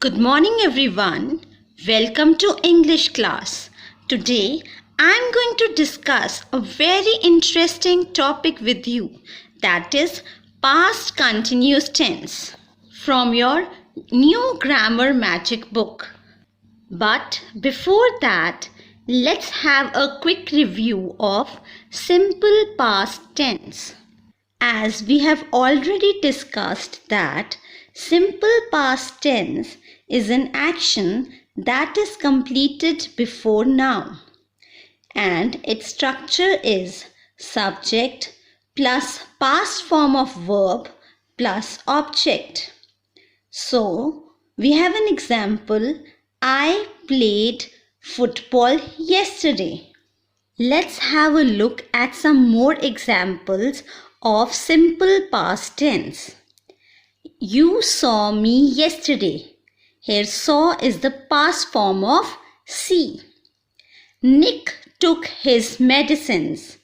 Good morning everyone. Welcome to English class. Today I am going to discuss a very interesting topic with you, that is past continuous tense from your new grammar magic book. But before that, let's have a quick review of simple past tense. As we have already discussed that simple past tense is an action that is completed before now, and its structure is subject plus past form of verb plus object. So we have an example: I played football yesterday. Let's have a look at some more examples of simple past tense. You saw me yesterday. Here saw is the past form of see. Nick took his medicines.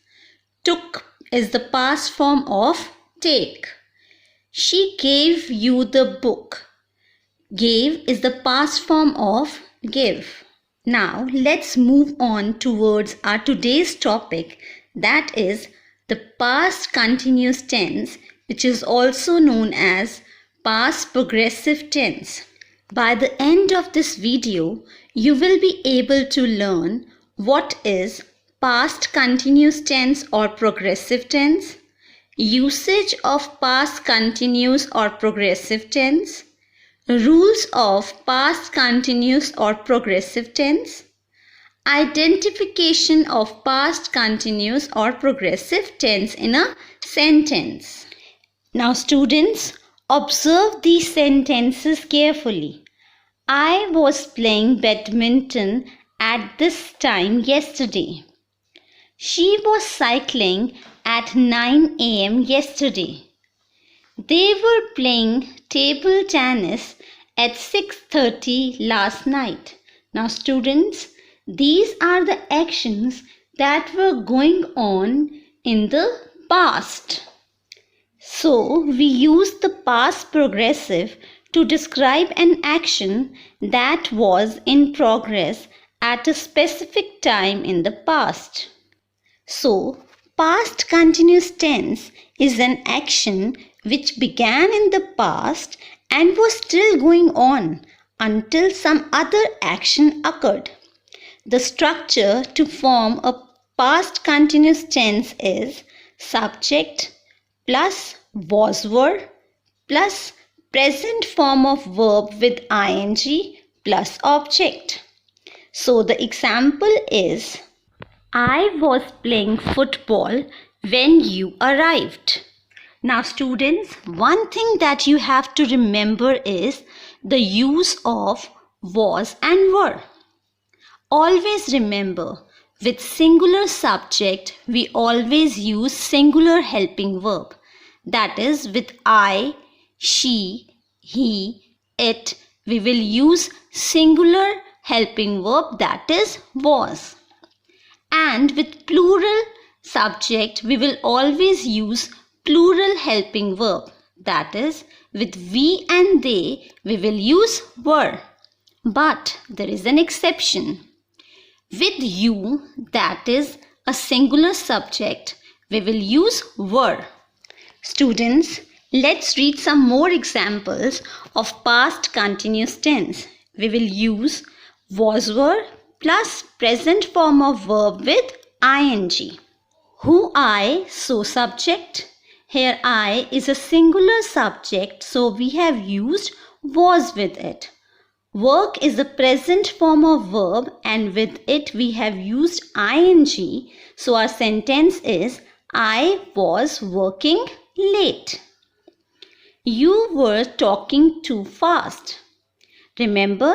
Took is the past form of take. She gave you the book. Gave is the past form of give. Now let's move on towards our today's topic, that is the past continuous tense, which is also known as past progressive tense. By the end of this video, you will be able to learn what is past continuous tense or progressive tense, usage of past continuous or progressive tense, rules of past continuous or progressive tense, identification of past continuous or progressive tense in a sentence. Now students, observe these sentences carefully. I was playing badminton at this time yesterday. She was cycling at 9 a.m. yesterday. They were playing table tennis at 6:30 last night. Now students, these are the actions that were going on in the past. So we use the past progressive to describe an action that was in progress at a specific time in the past. So past continuous tense is an action which began in the past and was still going on until some other action occurred. The structure to form a past continuous tense is subject plus was were plus present form of verb with ing plus object. So the example is, I was playing football when you arrived. Now students, one thing that you have to remember is the use of was and were. Always remember, with singular subject, we always use singular helping verb. That is, with I, she, he, it, we will use singular helping verb, that is was. And with plural subject, we will always use plural helping verb. That is, with we and they, we will use were. But there is an exception. With you, that is a singular subject, we will use were. Students, let's read some more examples of past continuous tense. We will use was were plus present form of verb with ing. Who I, so subject. Here I is a singular subject, so we have used was with it. Work is the present form of verb and with it we have used ing. So our sentence is, I was working late. You were talking too fast. Remember,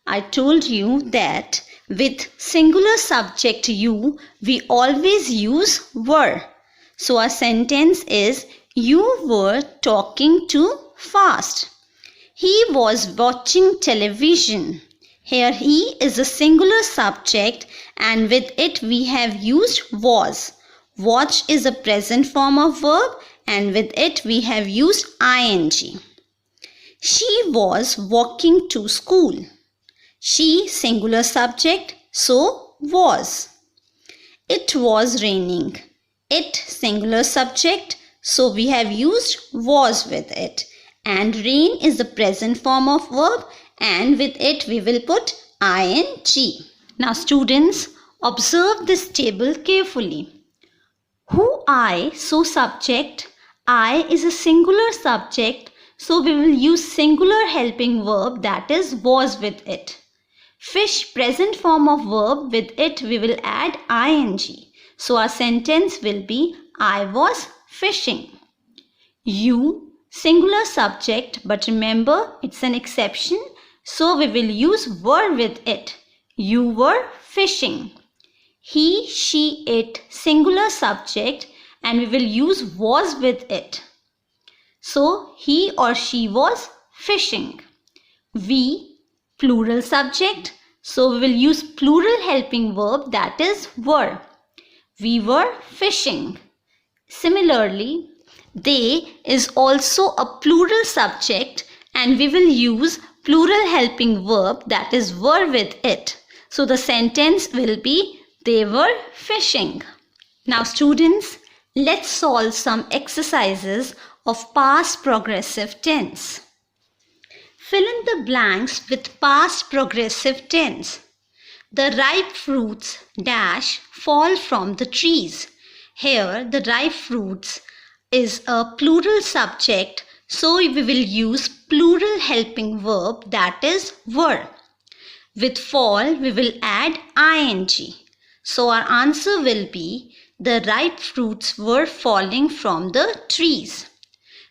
I told you that with singular subject you, we always use were. So our sentence is, you were talking too fast. He was watching television. Here he is a singular subject and with it we have used was. Watch is a present form of verb and with it we have used ing. She was walking to school. She singular subject, so was. It was raining. It singular subject, so we have used was with it. And rain is the present form of verb, and with it we will put ing. Now students, observe this table carefully. Who, I, so subject. I is a singular subject, so we will use singular helping verb, that is was with it. Fish, present form of verb, with it we will add ing. So our sentence will be I was fishing. You, singular subject, but remember it's an exception, so we will use were with it. You were fishing. He, she, it, singular subject, and we will use was with it. So he or she was fishing. We, plural subject, so we will use plural helping verb, that is were. We were fishing. Similarly, they is also a plural subject, and we will use plural helping verb, that is were with it. So the sentence will be they were fishing. Now students, let's solve some exercises of past progressive tense. Fill in the blanks with past progressive tense. The ripe fruits dash fall from the trees. Here the ripe fruits is a plural subject, so we will use plural helping verb, that is were. With fall we will add ing. So our answer will be the ripe fruits were falling from the trees.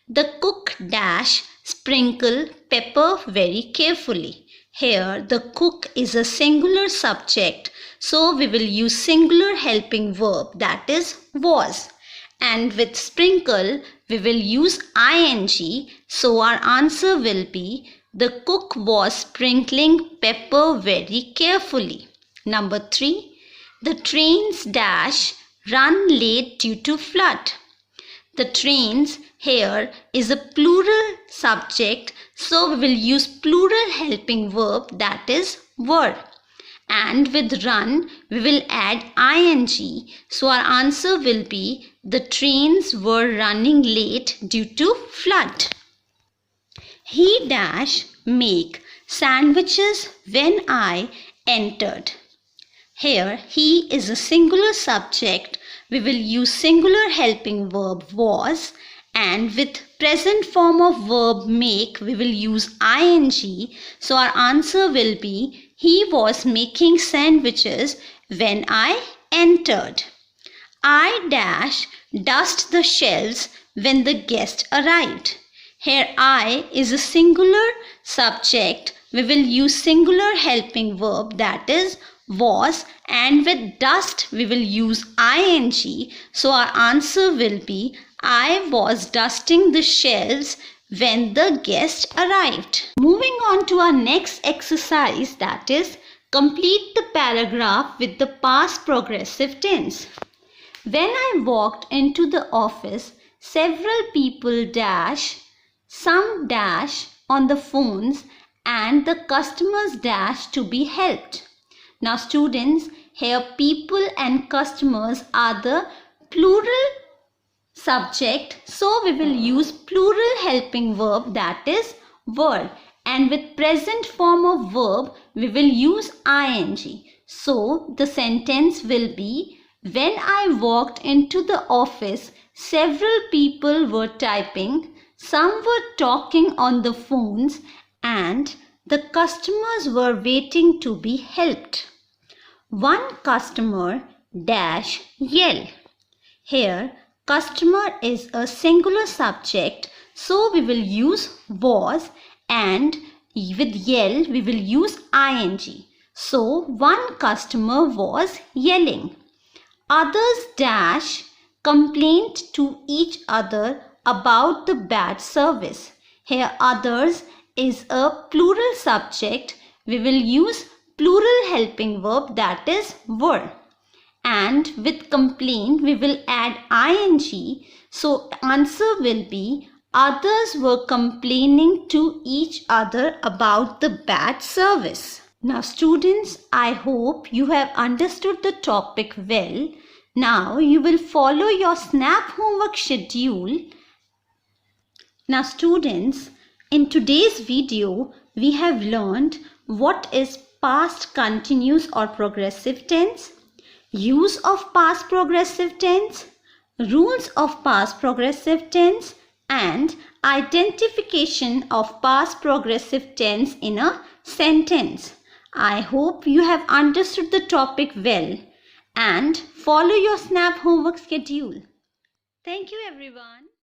The cook dash sprinkle pepper very carefully. Here the cook is a singular subject, so we will use singular helping verb, that is was. And with sprinkle we will use ing, so our answer will be the cook was sprinkling pepper very carefully. Number 3. The trains dash run late due to flood. The trains here is a plural subject, so we will use plural helping verb, that is were. And with run we will add ing, so our answer will be the trains were running late due to flood. He dash make sandwiches when I entered. Here he is a singular subject, we will use singular helping verb was, and with present form of verb make we will use ing, so our answer will be he was making sandwiches when I entered. I dash dust the shelves when the guest arrived. Here I is a singular subject, we will use singular helping verb, that is was, and with dust we will use ing, so our answer will be I was dusting the shelves when the guest arrived. Moving on to our next exercise, that is complete the paragraph with the past progressive tense. When I walked into the office, several people dash, some dash on the phones, and the customers dash to be helped. Now students, here people and customers are the plural subject, so we will use plural helping verb, that is were, and with present form of verb we will use ing. So the sentence will be when I walked into the office, several people were typing, some were talking on the phones, and the customers were waiting to be helped. One customer dash yell. Here customer is a singular subject, so we will use was, and with yell we will use ing. So one customer was yelling. Others dash complained to each other about the bad service. Here others is a plural subject, we will use plural helping verb, that is were. And with complain we will add ing, so answer will be Others were complaining to each other about the bad service. Now students, I hope you have understood the topic well. Now you will follow your SNAP homework schedule. Now students, in today's video, we have learned what is past continuous or progressive tense, use of past progressive tense, rules of past progressive tense, and identification of past progressive tense in a sentence. I hope you have understood the topic well and follow your SNAP homework schedule. Thank you everyone.